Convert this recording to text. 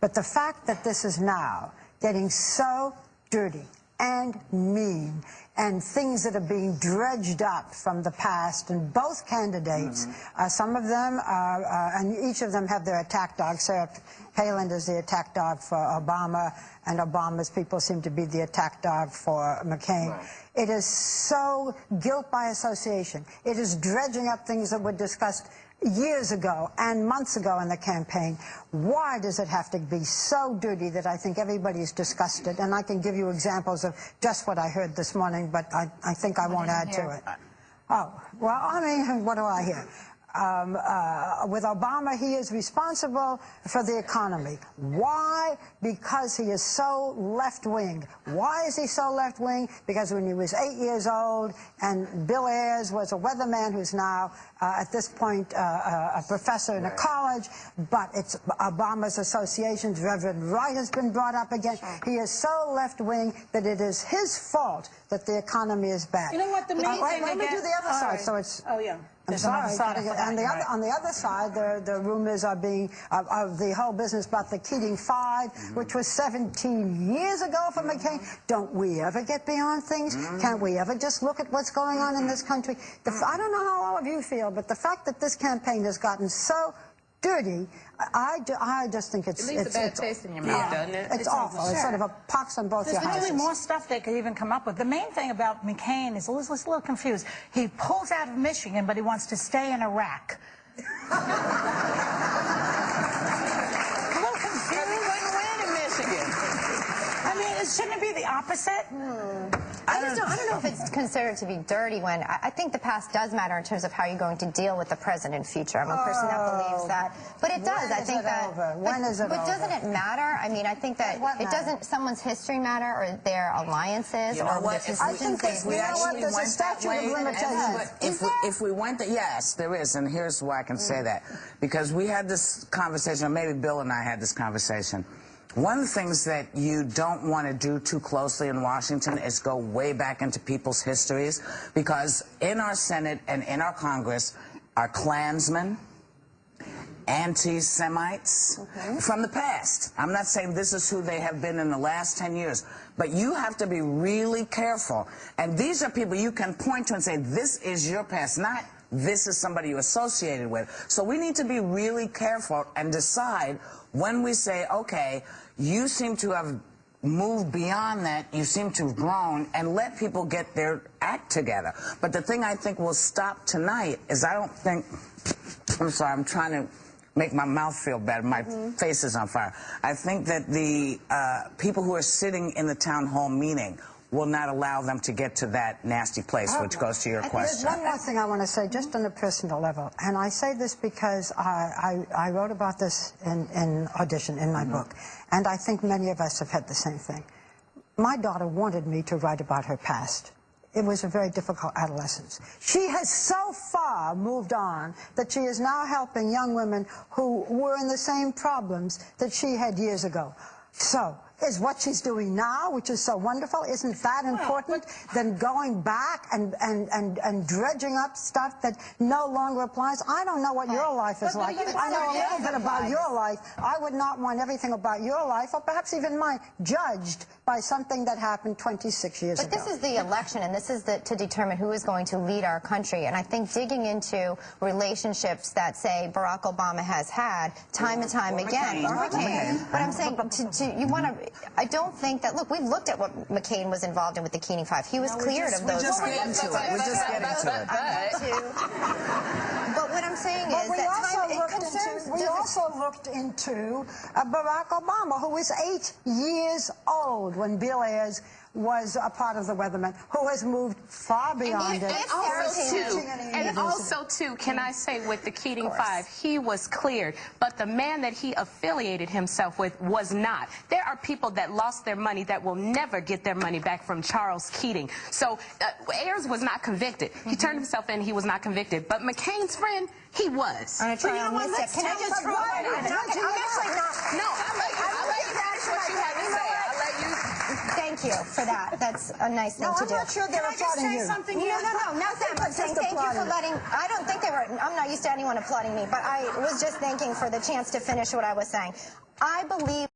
But the fact that this is now getting so dirty and mean, and things that are being dredged up from the past, and both candidates, some of them are, and each of them have their attack dog. Sarah Palin is the attack dog for Obama, and Obama's people seem to be the attack dog for McCain. Right. It is so guilt by association. It is dredging up things that were discussed years ago and months ago in the campaign. Why does it have to be so dirty that I think everybody's disgusted? And I can give you examples of just what I heard this morning, but I think I won't add to it. Oh, well, I mean, what do I hear? With Obama, he is responsible for the economy. Why? Because he is so left-wing. Why is he so left-wing? Because when he was 8 years old, and Bill Ayers was a weatherman who's now, at this point, a professor in a college, but it's Obama's associations. Reverend Wright has been brought up again. He is so left-wing that it is his fault that the economy is bad. You know what, the main thing let me do the other side, so it's... Oh, yeah. I'm sorry. On the other side, the rumors are being of the whole business about the Keating 5, which was 17 years ago for McCain. Don't we ever get beyond things? Can't we ever just look at what's going on in this country? I don't know how all of you feel, but the fact that this campaign has gotten so dirty, I just think it's... It leaves a bad taste in your mouth, doesn't it? It's awful. It's sort of a pox on both your houses. There's really more stuff they could even come up with. The main thing about McCain is, I was a little confused. He pulls out of Michigan, but he wants to stay in Iraq. A little confused. He wouldn't win in Michigan. I mean, shouldn't it be the opposite? I don't know if it's considered to be dirty when I think the past does matter in terms of how you're going to deal with the present and future. I'm a person that believes that. But it does. I think that. When is it over? But doesn't it matter? I mean, I think that it doesn't someone's history matter or their alliances or their decisions. There's a statute of limitations. If we went to, yes, there is, and here's why I can say that. Because we had this conversation, or maybe Bill and I had this conversation. One of the things that you don't want to do too closely in Washington is go way back into people's histories, because in our Senate and in our Congress are Klansmen, anti-Semites from the past. I'm not saying this is who they have been in the last 10 years, but you have to be really careful. And these are people you can point to and say, this is your past, not this is somebody you're associated with. So we need to be really careful and decide when we say, okay, you seem to have moved beyond that, you seem to have grown, and let people get their act together. But the thing I think will stop tonight is I don't think, I'm sorry, I'm trying to make my mouth feel better. My face is on fire. I think that the people who are sitting in the town hall meeting will not allow them to get to that nasty place, which goes to your question. There's one more thing I want to say, just on a personal level, and I say this because I wrote about this in Audition, in my book, and I think many of us have had the same thing. My daughter wanted me to write about her past. It was a very difficult adolescence. She has so far moved on that she is now helping young women who were in the same problems that she had years ago. So, is what she's doing now, which is so wonderful, isn't that important than going back and dredging up stuff that no longer applies? I don't know what your life is like. I know a little bit about your life. I would not want everything about your life, or perhaps even mine, judged by something that happened 26 years ago. But this is the election, and this is to determine who is going to lead our country. And I think digging into relationships that, say, Barack Obama has had time and time again. But I'm saying, you want to... I don't think that, look, we've looked at what McCain was involved in with the Keating 5. He was cleared of those. We're just getting to it. We're just getting to it. But what I'm saying is that we also looked into Barack Obama, who was 8 years old when Bill Ayers was a part of the Weathermen, who has moved far beyond it. And also, too, can I say with the Keating 5, he was cleared, but the man that he affiliated himself with was not. There are people that lost their money that will never get their money back from Charles Keating. So Ayers was not convicted. He turned himself in, he was not convicted. But McCain's friend, he was. Can I just... I'm actually not... No, I'll let you finish what you have to say. I'll let you... Thank you for that. That's a nice thing to do. I'm not sure they're applauding you. No, not that. I'm saying thank you for letting... I don't think they were... I'm not used to anyone applauding me, but I was just thanking for the chance to finish what I was saying. I believe...